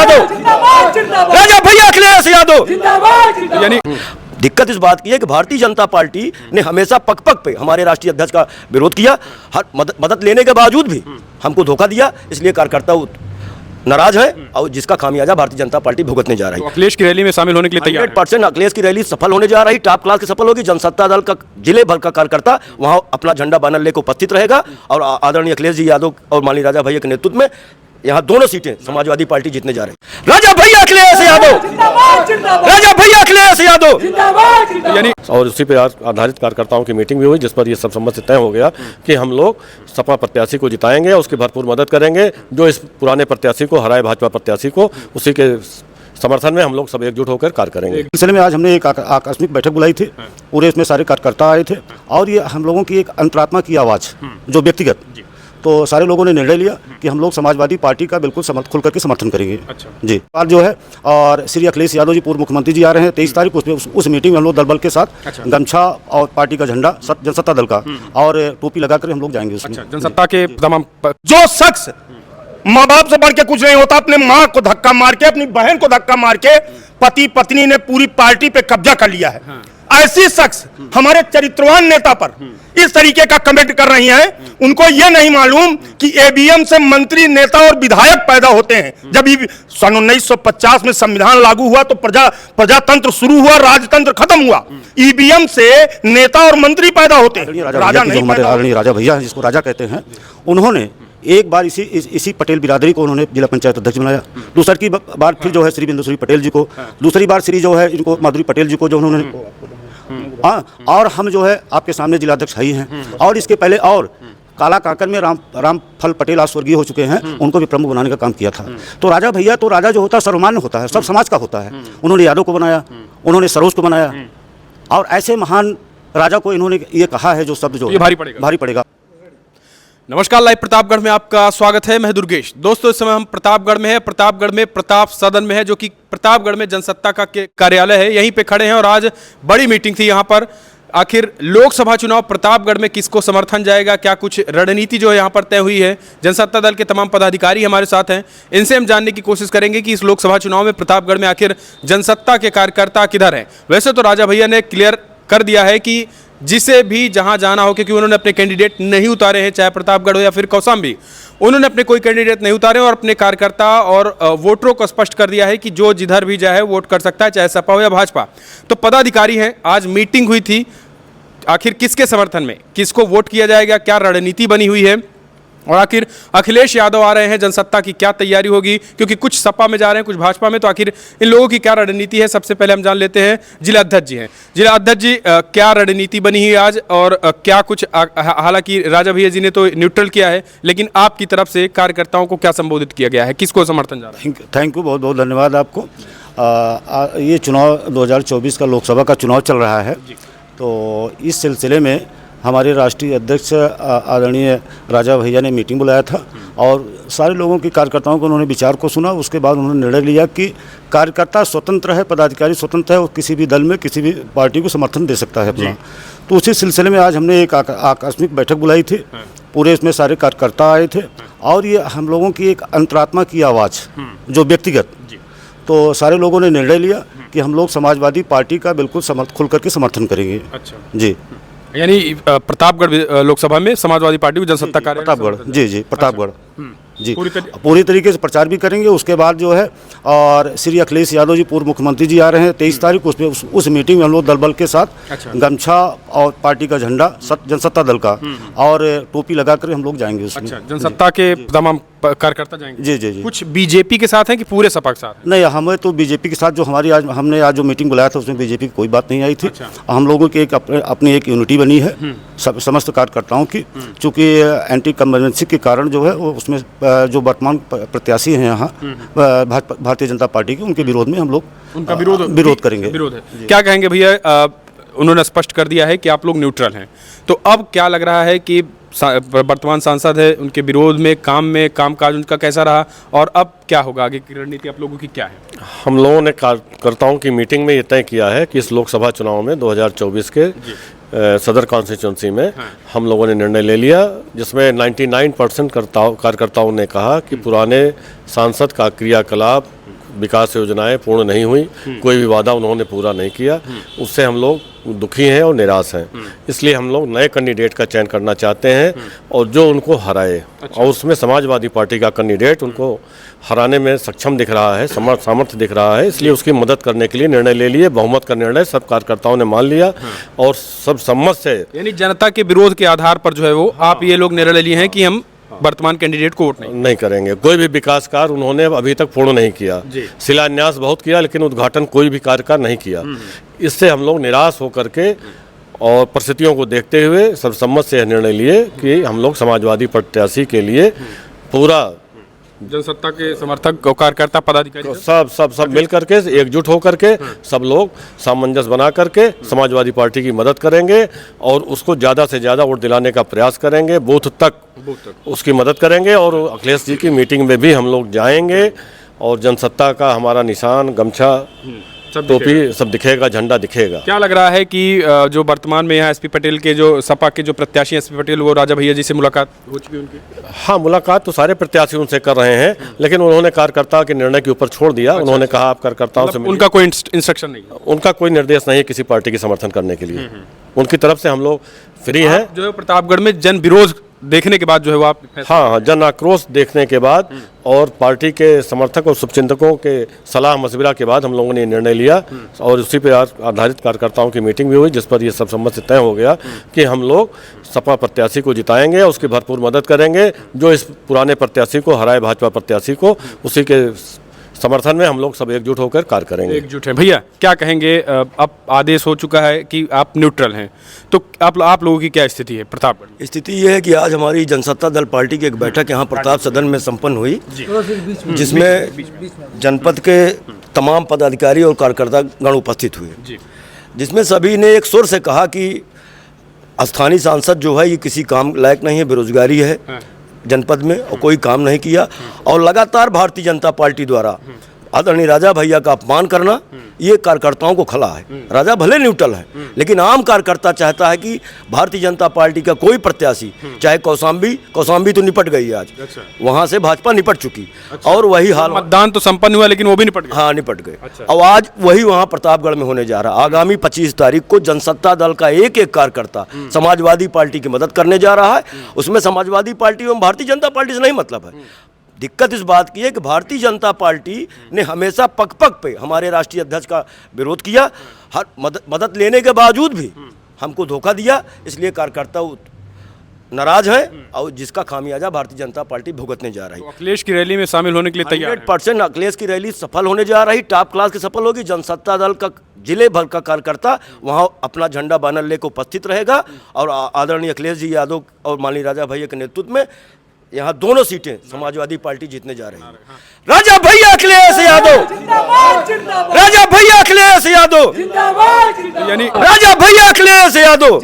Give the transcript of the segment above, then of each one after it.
यादव, राजा भैया अखिलेश यादव। यानी दिक्कत इस बात की है कि भारतीय जनता पार्टी ने हमेशा पग पग पे हमारे राष्ट्रीय अध्यक्ष का विरोध किया, हर मदद लेने के बावजूद भी हमको धोखा दिया, इसलिए कार्यकर्ता नाराज है और जिसका खामियाजा भारतीय जनता पार्टी भुगतने जा रही है। तो अखिलेष की रैली में शामिल होने के लिए तैयार 100% अखिलेश की रैली सफल होने जा रही, टॉप क्लास की सफल होगी। जनसत्ता दल का जिले भर का कार्यकर्ता वहां अपना झंडा बैनर लेकर उपस्थित रहेगा और आदरणीय अखिलेश जी यादव और माननीय राजा भैया के नेतृत्व में यहाँ दोनों सीटें समाजवादी पार्टी जीतने जा रही है। राजा भैया अखिलेश यादव, राजा भैया अखिलेश यादव। यानी और उसी पर आधारित कार्यकर्ताओं की मीटिंग भी हुई, जिस पर यह सब सम्मत से तय हो गया कि हम लोग सपा प्रत्याशी को जिताएंगे और उसकी भरपूर मदद करेंगे। जो इस पुराने प्रत्याशी को हराए भाजपा प्रत्याशी को, उसी के समर्थन में हम लोग सब एकजुट होकर कार्य करेंगे। इस सिलसिले में आज हमने एक आकस्मिक बैठक बुलाई थी, पूरे इसमें सारे कार्यकर्ता आए थे और ये हम लोगों की एक अंतरात्मा की आवाज़ जो व्यक्तिगत, तो सारे लोगों ने निर्णय लिया कि हम लोग समाजवादी पार्टी का बिल्कुल खुल करके समर्थन करेंगे। अच्छा। जी आज जो है और श्री अखिलेश यादव जी पूर्व मुख्यमंत्री जी आ रहे हैं 23 तारीख को, उस मीटिंग में हम लोग दल बल के साथ अच्छा। गमछा और पार्टी का झंडा जनसत्ता दल का और टोपी लगाकर हम लोग जाएंगे उसमें। अच्छा, जनसत्ता के तमाम जो शख्स माँ बाप से बढ़ के कुछ नहीं होता, अपने माँ को धक्का मार के, अपनी बहन को धक्का मार के पति पत्नी ने पूरी पार्टी पे कब्जा कर लिया है, ऐसी शख्स हमारे चरित्रवान नेता पर इस तरीके का कमेंट कर रही हैं। उनको यह नहीं मालूम कि ईवीएम से मंत्री, नेता और विधायक पैदा होते हैं। जब सन 1950 में संविधान लागू हुआ तो प्रजातंत्र शुरू हुआ, राजतंत्र खत्म हुआ। ईवीएम से नेता और मंत्री पैदा होते हैं, राजा नहीं। हमारे आदरणीय राजा भैया जिसको राजा कहते हैं, उन्होंने एक बार इसी पटेल बिरादरी को उन्होंने जिला पंचायत अध्यक्ष बनाया, दूसरी बार फिर जो है श्री बिंदुश्री पटेल जी को, दूसरी बार श्री जो है इनको माधुरी पटेल जी को जो उन्होंने, हाँ, और हम जो है आपके सामने जिलाध्यक्ष ही हैं। और इसके पहले और काला काकर में रामफल पटेल आज स्वर्गीय हो चुके हैं, उनको भी प्रमुख बनाने का काम किया था। तो राजा भैया, तो राजा जो होता है सर्वमान्य होता है, सब समाज का होता है। उन्होंने यादव को बनाया, उन्होंने सरोज को बनाया और ऐसे महान राजा को इन्होंने ये कहा है जो शब्द जो ये भारी पड़ेगा। नमस्कार, लाइव प्रतापगढ़ में आपका स्वागत है। मैं दुर्गेश। दोस्तों, इस समय हम प्रतापगढ़ में है। प्रतापगढ़ में प्रताप सदन में है, जो कि प्रतापगढ़ में जनसत्ता का कार्यालय है। यहीं पे खड़े हैं और आज बड़ी मीटिंग थी यहाँ पर। आखिर लोकसभा चुनाव प्रतापगढ़ में किसको समर्थन जाएगा, क्या कुछ रणनीति जो है यहाँ पर तय हुई है। जनसत्ता दल के तमाम पदाधिकारी हमारे साथ हैं, इनसे हम जानने की कोशिश करेंगे कि इस लोकसभा चुनाव में प्रतापगढ़ में आखिर जनसत्ता के कार्यकर्ता किधर हैं। वैसे तो राजा भैया ने क्लियर कर दिया है कि जिसे भी जहां जाना हो, क्योंकि उन्होंने अपने कैंडिडेट नहीं उतारे हैं, चाहे प्रतापगढ़ हो या फिर कौशाम्बी, उन्होंने अपने कोई कैंडिडेट नहीं उतारे और अपने कार्यकर्ता और वोटरों को स्पष्ट कर दिया है कि जो जिधर भी जाए वोट कर सकता है, चाहे सपा हो या भाजपा। तो पदाधिकारी हैं, आज मीटिंग हुई थी, आखिर किसके समर्थन में किसको वोट किया जाएगा, क्या रणनीति बनी हुई है और आखिर अखिलेश यादव आ रहे हैं, जनसत्ता की क्या तैयारी होगी, क्योंकि कुछ सपा में जा रहे हैं, कुछ भाजपा में। तो आखिर इन लोगों की क्या रणनीति है, सबसे पहले हम जान लेते हैं। जिला अध्यक्ष जी हैं। जिला अध्यक्ष जी, क्या रणनीति बनी है आज और क्या कुछ, हालांकि राजा भैया जी ने तो न्यूट्रल किया है, लेकिन आपकी तरफ से कार्यकर्ताओं को क्या संबोधित किया गया है, किसको समर्थन जा रहा है? थैंक यू, बहुत बहुत धन्यवाद आपको। ये चुनाव 2024 का लोकसभा का चुनाव चल रहा है, तो इस सिलसिले में हमारे राष्ट्रीय अध्यक्ष आदरणीय राजा भैया ने मीटिंग बुलाया था और सारे लोगों की कार्यकर्ताओं को उन्होंने विचार को सुना। उसके बाद उन्होंने निर्णय लिया कि कार्यकर्ता स्वतंत्र है, पदाधिकारी स्वतंत्र है, और किसी भी दल में किसी भी पार्टी को समर्थन दे सकता है अपना। तो उसी सिलसिले में आज हमने एक आकस्मिक बैठक बुलाई थी, पूरे इसमें सारे कार्यकर्ता आए थे और ये हम लोगों की एक अंतरात्मा की आवाज़ जो व्यक्तिगत, तो सारे लोगों ने निर्णय लिया कि हम लोग समाजवादी पार्टी का बिल्कुल खुल करके समर्थन करेंगे। अच्छा जी, यानी प्रतापगढ़ लोकसभा में समाजवादी पार्टी को जनसत्ता कार्यालय प्रतापगढ़, जी प्रतापगढ़, जी पूरी पूरी तरीके से प्रचार भी करेंगे। उसके बाद जो है और श्री अखिलेश यादव जी पूर्व मुख्यमंत्री जी आ रहे हैं 23 तारीख को, उस मीटिंग में हम लोग दल बल के साथ अच्छा। गमछा और पार्टी का झंडा जनसत्ता दल का और टोपी लगाकर हम लोग जाएंगे उसमें। अच्छा, जनसत्ता के तमाम कार्यकर्ता जाएंगे? जी जी जी। कुछ बीजेपी के साथ हैं कि पूरे सपा के साथ? नहीं, हमें तो बीजेपी के साथ जो हमने आज जो मीटिंग बुलाया था उसमें बीजेपी की कोई बात नहीं आई थी। अच्छा। हम लोगों की अपनी एक यूनिटी बनी है समस्त कार्यकर्ताओं की, चूँकि एंटी कन्वर्जेंसी के कारण जो है वो उसमें जो वर्तमान प्रत्याशी हैं यहाँ भारतीय जनता पार्टी के, उनके विरोध में हम लोग उनका विरोध करेंगे। विरोध है। क्या कहेंगे भैया, उन्होंने स्पष्ट कर दिया है कि आप लोग न्यूट्रल हैं, तो अब क्या लग रहा है कि वर्तमान सांसद है, उनके विरोध में कामकाज उनका कैसा रहा और अब क्या होगा, आगे की रणनीति आप लोगों की क्या है? हम लोगों ने कार्यकर्ताओं की मीटिंग में ये तय किया है कि इस लोकसभा चुनाव में 2024 के सदर कॉन्स्टिट्यूंसी में हम लोगों ने निर्णय ले लिया, जिसमें 99% कार्यकर्ताओं ने कहा कि पुराने सांसद का क्रियाकलाप विकास योजनाएं पूर्ण नहीं हुई, कोई भी वादा उन्होंने पूरा नहीं किया, उससे हम लोग दुखी हैं और निराश हैं। इसलिए हम लोग नए कैंडिडेट का चयन करना चाहते हैं और जो उनको हराए। और उसमें समाजवादी पार्टी का कैंडिडेट उनको हराने में सक्षम दिख रहा है, सामर्थ्य दिख रहा है, इसलिए उसकी मदद करने के लिए निर्णय ले लिए। बहुमत का निर्णय सब कार्यकर्ताओं ने मान लिया और सब सम्मत से, यानी जनता के विरोध के आधार पर जो है वो आप ये लोग निर्णय लिए हैं कि हम वर्तमान कैंडिडेट को वोट नहीं करेंगे। कोई भी विकास कार्य उन्होंने अभी तक पूर्ण नहीं किया। शिलान्यास बहुत किया लेकिन उद्घाटन कोई भी कार्य का नहीं किया। इससे हम लोग निराश होकर के और परिस्थितियों को देखते हुए सर्वसम्मत से निर्णय लिए कि हम लोग समाजवादी प्रत्याशी के लिए पूरा जनसत्ता के समर्थक और कार्यकर्ता पदाधिकारी सब मिल करके एकजुट होकर के सब लोग सामंजस्य बना करके समाजवादी पार्टी की मदद करेंगे और उसको ज़्यादा से ज़्यादा वोट दिलाने का प्रयास करेंगे, बूथ तक उसकी मदद करेंगे। और अखिलेश जी की मीटिंग में भी हम लोग जाएंगे और जनसत्ता का हमारा निशान, गमछा, टोपी सब दिखेगा, झंडा दिखेगा। क्या लग रहा है कि जो वर्तमान में यहाँ एसपी पटेल के जो सपा के जो प्रत्याशी एसपी पटेल, वो राजा भैया जी से मुलाकात हो चुकी है उनकी? हाँ, मुलाकात तो सारे प्रत्याशी उनसे कर रहे हैं लेकिन उन्होंने कार्यकर्ता के निर्णय के ऊपर छोड़ दिया। उन्होंने कहा आप कार्यकर्ताओं से उनका कोई इंस्ट्रक्शन नहीं है, उनका कोई निर्देश नहीं है किसी पार्टी के समर्थन करने के लिए। उनकी तरफ से हम लोग फ्री हैं। जो है प्रतापगढ़ में जन विरोध देखने के बाद जो है वो आप हाँ, जन आक्रोश देखने के बाद और पार्टी के समर्थक और शुभचिंतकों के सलाह मशविरा के बाद हम लोगों ने निर्णय लिया और उसी पर आधारित कार्यकर्ताओं की मीटिंग भी हुई जिस पर यह सब सम्मत से तय हो गया कि हम लोग सपा प्रत्याशी को जिताएंगे और उसकी भरपूर मदद करेंगे। जो इस पुराने प्रत्याशी को हराए, भाजपा प्रत्याशी को, उसी के समर्थन में हम लोग सब एकजुट होकर कार्य करेंगे। एकजुट हैं। भैया क्या कहेंगे, अब आदेश हो चुका है कि आप न्यूट्रल हैं, तो आप लोगों की क्या स्थिति है प्रतापगढ़? स्थिति ये है कि आज हमारी जनसत्ता दल पार्टी की एक बैठक यहाँ प्रताप सदन में संपन्न हुई जिसमें जनपद के तमाम पदाधिकारी और कार्यकर्ता गण उपस्थित हुए, जिसमें सभी ने एक सुर से कहा कि स्थानीय सांसद जो है ये किसी काम लायक नहीं है, बेरोजगारी है जनपद में और कोई काम नहीं किया। और लगातार भारतीय जनता पार्टी द्वारा आदरणीय राजा भैया का अपमान करना ये कार्यकर्ताओं को खला है। राजा भले न्यूट्रल है लेकिन आम कार्यकर्ता चाहता है कि भारतीय जनता पार्टी का कोई प्रत्याशी, चाहे कौशाम्बी तो निपट गई आज, वहां से भाजपा निपट चुकी और वही हाल, मतदान तो संपन्न हुआ लेकिन वो भी निपट गए। हाँ, निपट गए। और आज वही वहां प्रतापगढ़ में होने जा रहा। आगामी 25 तारीख को जनसत्ता दल का एक एक कार्यकर्ता समाजवादी पार्टी की मदद करने जा रहा है। उसमें समाजवादी पार्टी एवं भारतीय जनता पार्टी से नहीं मतलब है। दिक्कत इस बात की है कि भारतीय जनता पार्टी ने हमेशा पग पग पे हमारे राष्ट्रीय अध्यक्ष का विरोध किया, हर मदद लेने के बावजूद भी हमको धोखा दिया। इसलिए कार्यकर्ता नाराज है और जिसका खामियाजा भारतीय जनता पार्टी भुगतने जा रही है। तो अखिलेश की रैली में शामिल होने के लिए तैयार 100% अखिलेश की रैली सफल होने जा रही, टॉप क्लास की सफल होगी। जनसत्ता दल का जिले भर का कार्यकर्ता वहां अपना झंडा बैनर लेकर उपस्थित रहेगा और आदरणीय अखिलेश जी यादव और माननीय राजा भैया के नेतृत्व में यहाँ दोनों सीटें समाजवादी पार्टी जीतने जा रही है। राजा भैया अखिलेश यादव, राजा भैया अखिलेश यादव, यानी राजा भैया अखिलेश यादव।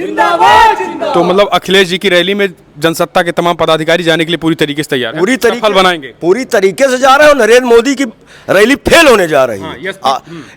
तो मतलब अखिलेश जी की रैली में जनसत्ता के तमाम पदाधिकारी जाने के लिए पूरी तरीके से तैयार हैं, पूरी तरीके सफल बनाएंगे, पूरी तरीके से जा रहे हैं। और नरेंद्र मोदी की रैली फेल होने जा रही है।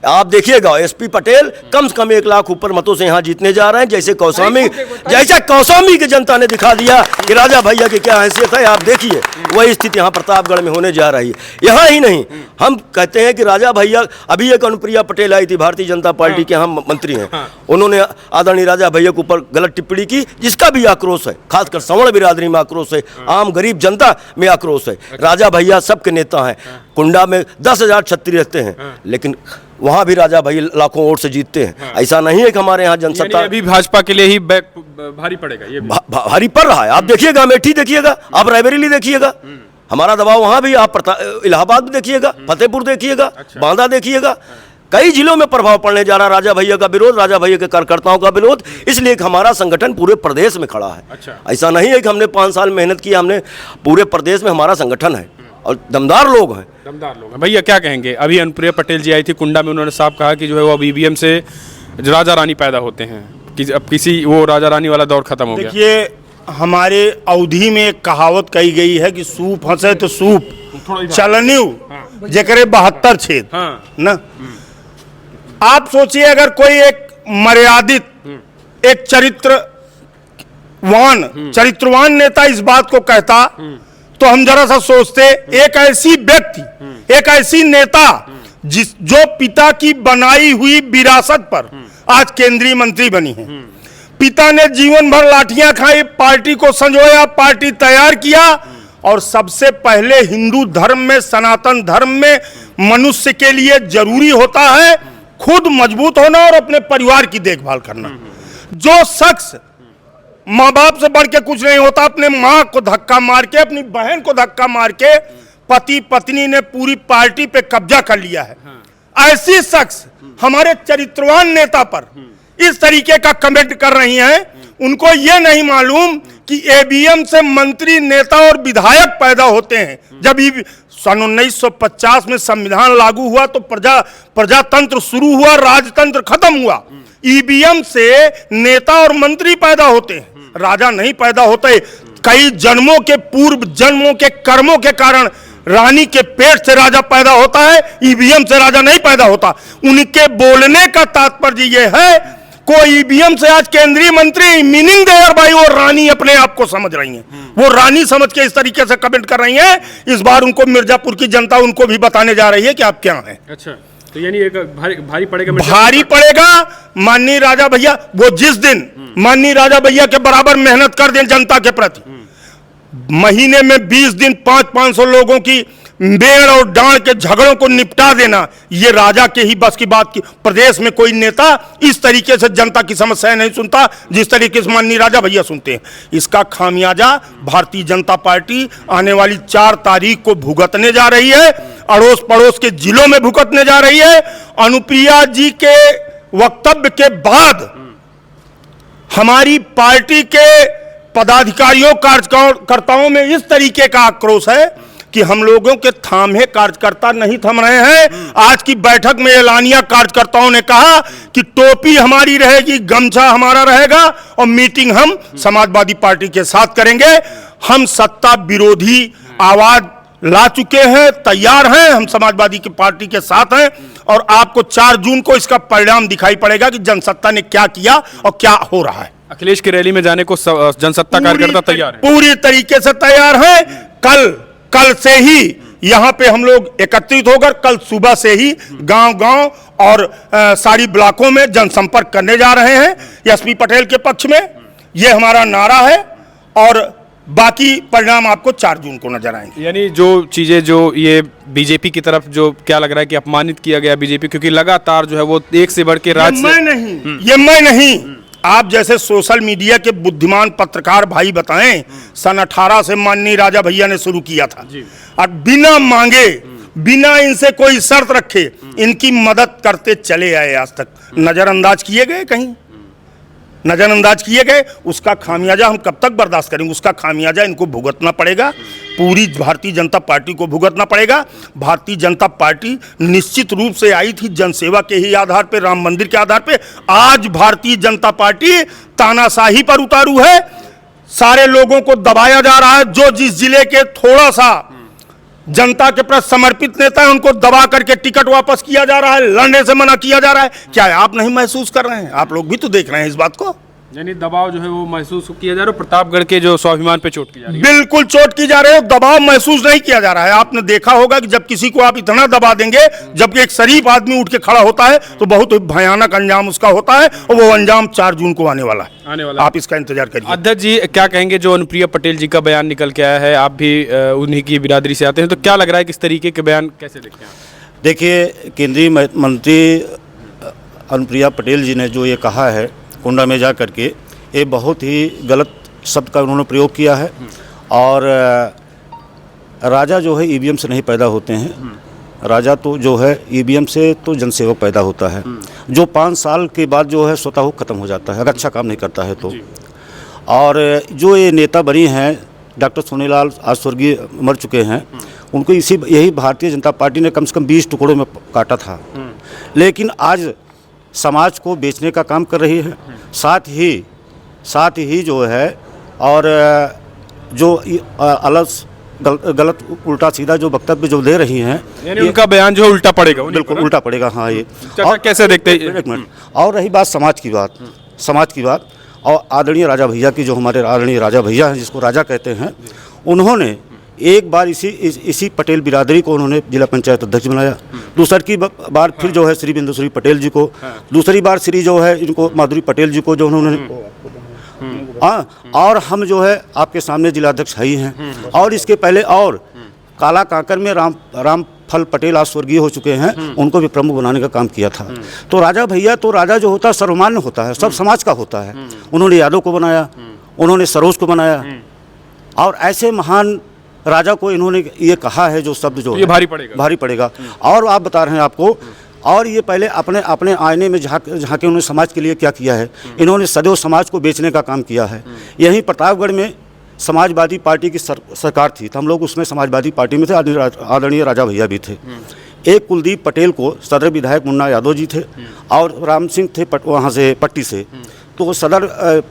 आप देखिएगा एसपी पटेल कम से कम 1 लाख ऊपर मतों से यहाँ जीतने जा रहे हैं। जैसे कौशाम्बी की जनता ने दिखा दिया कि राजा भैया की क्या हैसियत है, आप देखिए वही स्थिति यहाँ प्रतापगढ़ में होने जा रही है। यहाँ ही नहीं, हम कहते हैं कि राजा भैया, अभी एक अनुप्रिया पटेल आई थी भारतीय जनता पार्टी के, हम मंत्री हैं, उन्होंने आदरणीय राजा भैया के ऊपर गलत टिप्पणी की जिसका भी आक्रोश है, खासकर सवर्ण बिरादरी में आक्रोश है, आम गरीब जनता में आक्रोश है। राजा भैया सबके नेता हैं। कुंडा में 10,000 छत्री रहते हैं लेकिन वहां भी राजा भैया लाखों वोट से जीतते हैं। ऐसा नहीं है कि हमारे यहाँ जनसत्ता अभी भाजपा के लिए ही भारी पड़ेगा, ये भारी पड़ रहा है। आप देखिएगा अमेठी देखिएगा, आप रायबरेली देखिएगा, हमारा दबाव वहां भी, आप इलाहाबाद देखिएगा, फतेहपुर देखिएगा, बांदा देखिएगा, कई जिलों में प्रभाव पड़ने जा रहा। राजा भैया का विरोध, राजा भैया के कार्यकर्ताओं का विरोध, इसलिए हमारा संगठन पूरे प्रदेश में खड़ा है। ऐसा नहीं है कि हमने 5 साल मेहनत की, हमने पूरे प्रदेश में हमारा संगठन है और दमदार लोग हैं। भैया क्या कहेंगे, अभी अनुप्रिया पटेल जी आई थी कुंडा में, उन्होंने साफ कहा कि जो है वो अब ईवीएम से राजा रानी पैदा होते हैं, कि अब किसी वो राजा रानी वाला दौर खत्म हो गया। देखिए, हमारे अवधि में एक कहावत कही गई है कि सूप हंसे तो सूप चलन्यू जेकरे 72 छेद ना। आप सोचिए अगर कोई एक मर्यादित, एक चरित्रवान नेता इस बात को कहता तो हम जरा सा सोचते। एक ऐसी व्यक्ति, एक ऐसी नेता जो पिता की बनाई हुई विरासत पर आज केंद्रीय मंत्री बनी है। पिता ने जीवन भर लाठियां खाई, पार्टी को संजोया, पार्टी तैयार किया और सबसे पहले हिंदू धर्म में, सनातन धर्म में मनुष्य के लिए जरूरी होता है खुद मजबूत होना और अपने परिवार की देखभाल करना। जो शख्स माँ बाप से बढ़ के कुछ नहीं होता, अपने माँ को धक्का मार के, अपनी बहन को धक्का मार के पति पत्नी ने पूरी पार्टी पे कब्जा कर लिया है। ऐसी शख्स हमारे चरित्रवान नेता पर इस तरीके का कमेंट कर रही हैं। उनको यह नहीं मालूम कि ईवीएम से मंत्री, नेता और विधायक पैदा होते हैं। जब सन 1950 में संविधान लागू हुआ तो प्रजातंत्र शुरू हुआ, राजतंत्र खत्म हुआ। ईवीएम से नेता और मंत्री पैदा होते हैं, राजा नहीं पैदा होते। कई जन्मों के पूर्व जन्मों के कर्मों के कारण रानी के पेट से राजा पैदा होता है, ईवीएम से राजा नहीं पैदा होता। उनके बोलने का तात्पर्य यह है, कोई ईवीएम से आज केंद्रीय मंत्री मीनिंग दे और भाई वो रानी अपने आप को समझ रही हैं, वो रानी समझ के इस तरीके से कमेंट कर रही हैं। इस बार उनको मिर्जापुर की जनता उनको भी बताने जा रही है कि आप क्या हैं। अच्छा, तो यानी एक भारी पड़ेगा, भारी पड़ेगा। माननीय राजा भैया, वो जिस दिन माननीय राजा भैया के बराबर मेहनत कर दें जनता के प्रति, महीने में 20 दिन 500-500 लोगों की बेड़ और डांड के झगड़ों को निपटा देना, ये राजा के ही बस की बात की। प्रदेश में कोई नेता इस तरीके से जनता की समस्याएं नहीं सुनता जिस तरीके से माननीय राजा भैया सुनते हैं। इसका खामियाजा भारतीय जनता पार्टी आने वाली 4 तारीख को भुगतने जा रही है, अड़ोस पड़ोस के जिलों में भुगतने जा रही है। अनुप्रिया जी के वक्तव्य के बाद हमारी पार्टी के पदाधिकारियों, कार्यकर्ताओं में इस तरीके का आक्रोश है कि हम लोगों के थामे कार्यकर्ता नहीं थम रहे हैं। आज की बैठक में एलानिया कार्यकर्ताओं ने कहा कि टोपी हमारी रहेगी, गमछा हमारा रहेगा और मीटिंग हम समाजवादी पार्टी के साथ करेंगे। हम सत्ता विरोधी आवाज ला चुके हैं, तैयार हैं, हम समाजवादी की पार्टी के साथ हैं और आपको 4 जून को इसका परिणाम दिखाई पड़ेगा कि जनसत्ता ने क्या किया और क्या हो रहा है। अखिलेश की रैली में जाने को जनसत्ता कार्यकर्ता तैयार है, पूरी तरीके से तैयार हैं। कल से ही यहां पे हम लोग एकत्रित होकर कल सुबह से ही गांव-गांव और सारी ब्लॉकों में जनसंपर्क करने जा रहे हैं एसपी पटेल के पक्ष में। यह हमारा नारा है और बाकी परिणाम आपको 4 जून को नजर आएंगे। यानी जो चीजें जो ये बीजेपी की तरफ जो क्या लग रहा है कि अपमानित किया गया बीजेपी, क्योंकि लगातार जो है वो एक से बढ़ के राज्य ये मैं नहीं आप जैसे सोशल मीडिया के बुद्धिमान पत्रकार भाई बताएं, सन 18 से माननीय राजा भैया ने शुरू किया था और बिना मांगे, बिना इनसे कोई शर्त रखे इनकी मदद करते चले आए। आज तक नजरअंदाज किए गए, कहीं नजरअंदाज किए गए। उसका खामियाजा हम कब तक बर्दाश्त करेंगे? उसका खामियाजा इनको भुगतना पड़ेगा, पूरी भारतीय जनता पार्टी को भुगतना पड़ेगा। भारतीय जनता पार्टी निश्चित रूप से आई थी जनसेवा के ही आधार पे, राम मंदिर के आधार पे। आज भारतीय जनता पार्टी तानाशाही पर उतारू है, सारे लोगों को दबाया जा रहा है। जो जिस जिले के थोड़ा सा जनता के प्रति समर्पित नेता है उनको दबा करके टिकट वापस किया जा रहा है, लड़ने से मना किया जा रहा है। क्या आप नहीं महसूस कर रहे हैं? आप लोग भी तो देख रहे हैं इस बात को। यानी दबाव जो है वो महसूस किया जा रहा है। प्रतापगढ़ के जो स्वाभिमान पे चोट की जा रही है, बिल्कुल चोट की जा रही है, दबाव महसूस नहीं किया जा रहा है। आपने देखा होगा कि जब किसी को आप इतना दबा देंगे, जबकि एक शरीफ आदमी उठ के खड़ा होता है तो बहुत भयानक अंजाम उसका होता है और वो अंजाम 4 जून को आने वाला है। आप इसका इंतजार करिए। अध्यक्ष जी क्या कहेंगे, जो अनुप्रिया पटेल जी का बयान निकल के आया है, आप भी उन्हीं की बिरादरी से आते हैं, तो क्या लग रहा है किस तरीके के बयान कैसे देखते हैं? देखिए, केंद्रीय मंत्री अनुप्रिया पटेल जी ने जो ये कहा है कुंडा में जा करके, ये बहुत ही गलत शब्द का उन्होंने प्रयोग किया है। और राजा जो है ईवीएम से नहीं पैदा होते हैं, राजा तो जो है ईवीएम से तो जनसेवक पैदा होता है, जो 5 साल के बाद जो है स्वतः खत्म हो जाता है अगर अच्छा काम नहीं करता है तो। और जो ये नेता बनी हैं, डॉक्टर सोनीलाल आज स्वर्गीय मर चुके हैं, उनको यही भारतीय जनता पार्टी ने कम से कम 20 टुकड़ों में काटा था, लेकिन आज समाज को बेचने का काम कर रही है। साथ ही जो है और जो गलत उल्टा सीधा जो वक्तव्य जो दे रही हैं, यानी उनका बयान जो है उल्टा पड़ेगा, बिल्कुल उल्टा पड़ेगा। हाँ, ये और कैसे देखते हैं? एक मिनट। और रही बात समाज की बात और आदरणीय राजा भैया की, जो हमारे आदरणीय राजा भैया हैं जिसको राजा कहते हैं, उन्होंने एक बार इसी पटेल बिरादरी को उन्होंने जिला पंचायत अध्यक्ष बनाया, दूसरी बार फिर जो है श्री बिंदुश्री पटेल जी को, दूसरी बार श्री जो है इनको माधुरी पटेल जी को जो उन्होंने, हाँ, और हम जो है आपके सामने जिलाध्यक्ष है ही हैं। और इसके पहले और काला कांकर में रामफल पटेल आज स्वर्गीय हो चुके हैं, उनको भी प्रमुख बनाने का काम किया था। तो राजा भैया तो राजा जो होता है सर्वमान्य होता है, सब समाज का होता है। उन्होंने यादव को बनाया, उन्होंने सरोज को बनाया, और ऐसे महान राजा को इन्होंने ये कहा है जो शब्द जो ये भारी पड़ेगा। और आप बता रहे हैं आपको, और ये पहले अपने आईने में झांके उन्होंने समाज के लिए क्या किया है। इन्होंने सदैव समाज को बेचने का काम किया है। यहीं प्रतापगढ़ में समाजवादी पार्टी की सरकार थी, तो हम लोग उसमें समाजवादी पार्टी में थे, आदरणीय राजा भैया भी थे। एक कुलदीप पटेल को सदर विधायक मुन्ना यादव जी थे, और राम सिंह थे वहाँ से पट्टी से। तो सदर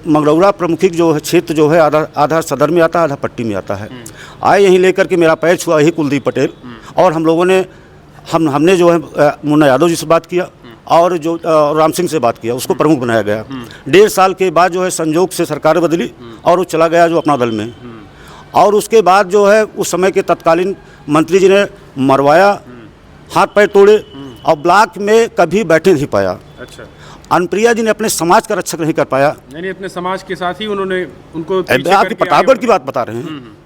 मंगरौला प्रमुखिक जो है क्षेत्र जो है आधा सदर में आता है, आधा पट्टी में आता है। आए यहीं लेकर के मेरा पैर छुआ यही कुलदीप पटेल, और हम लोगों ने हमने जो है मुन्ना यादव जी से बात किया, और जो राम सिंह से बात किया, उसको प्रमुख बनाया गया। 1.5 साल के बाद जो है संजोग से सरकार बदली, और वो चला गया जो अपना दल में। और उसके बाद जो है उस समय के तत्कालीन मंत्री जी ने मरवाया, हाथ पैर तोड़े, और ब्लॉक में कभी बैठे नहीं पाया। अच्छा, अनुप्रिया जी ने अपने समाज का रक्षक नहीं कर पाया। यानी अपने समाज के साथ ही उन्होंने उनको आपकी प्रतापगढ़ की बात बता रहे हैं।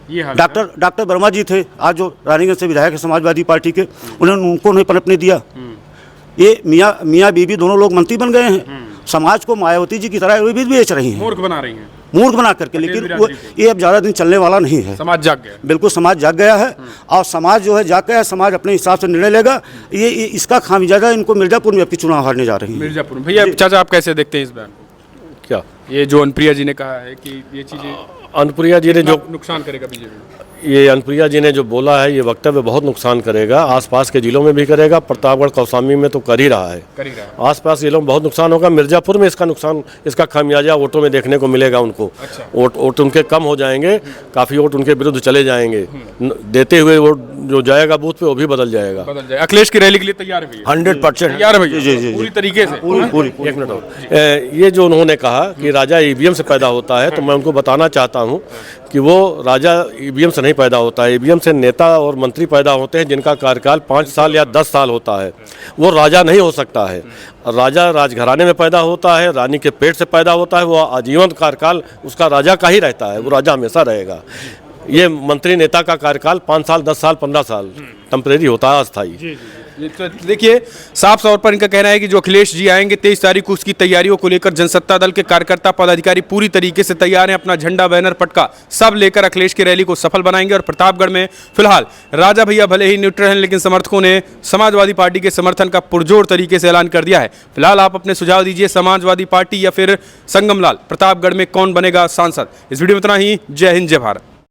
ये हाल डॉक्टर वर्मा जी थे, आज जो रानीगंज से विधायक है समाजवादी पार्टी के, उनको नहीं पनपने दिया। ये मियाँ बीबी दोनों लोग मंत्री बन गए हैं। समाज को मायावती जी की तरह वे भी बेच रही हैं, मूर्ख बना रही हैं, मूर्ख बना करके। लेकिन ये अब ज़्यादा दिन चलने वाला नहीं है। समाज जाग गया, बिल्कुल समाज जाग गया है, और समाज जो है जाग गया है, समाज अपने हिसाब से निर्णय लेगा। ये इसका खामियाजा इनको मिर्जापुर में आपकी चुनाव हारने जा रही है। मिर्जापुर में। भैया चाचा, आप कैसे देखते हैं इस बयान को? क्या ये जो अनुप्रिया जी ने कहा है कि ये चीजें अनुप्रिया जी ने जो नुकसान करेगा बीजेपी, ये अनुप्रिया जी ने जो बोला है, ये वक्तव्य बहुत नुकसान करेगा। आसपास के जिलों में भी करेगा, प्रतापगढ़ कौसाम्बी में तो कर ही रहा है। आसपास जिलों में बहुत नुकसान होगा। मिर्जापुर में इसका खामियाजा वोटों में देखने को मिलेगा उनको। अच्छा। वोट उनके कम हो जाएंगे, काफ़ी वोट उनके विरुद्ध चले जाएंगे। देते हुए वोट जो जाएगा बूथ पे वो भी बदल जाएगा। अखिलेश की रैली के लिए तैयार है 100% तैयार है भैया, पूरी तरीके से। पूरी एक मिनट और, ये जो उन्होंने कहा कि राजा ईवीएम से पैदा होता है, तो मैं उनको बताना चाहता हूँ कि वो राजा ईवीएम से नहीं पैदा होता है। ईवीएम से नेता और मंत्री पैदा होते हैं जिनका कार्यकाल 5 साल या 10 साल होता है। वो राजा नहीं हो सकता है। राजा राजघराने में पैदा होता है, रानी के पेट से पैदा होता है, वो आजीवन कार्यकाल उसका राजा का ही रहता है, वो राजा हमेशा रहेगा। ये मंत्री नेता का कार्यकाल 5 साल, 10 साल, 15 साल टेम्परेरी होता है, अस्थायी। तो देखिए, साफ तौर पर इनका कहना है कि जो अखिलेश जी आएंगे 23 तारीख को, उसकी तैयारियों को लेकर जनसत्ता दल के कार्यकर्ता पदाधिकारी पूरी तरीके से तैयार हैं। अपना झंडा, बैनर, पटका सब लेकर अखिलेश की रैली को सफल बनाएंगे। और प्रतापगढ़ में फिलहाल राजा भैया भले ही न्यूट्रल हैं, लेकिन समर्थकों ने समाजवादी पार्टी के समर्थन का पुरजोर तरीके से ऐलान कर दिया है। फिलहाल आप अपने सुझाव दीजिए, समाजवादी पार्टी या फिर संगम लाल, प्रतापगढ़ में कौन बनेगा सांसद? इस वीडियो में इतना ही। जय हिंद, जय भारत।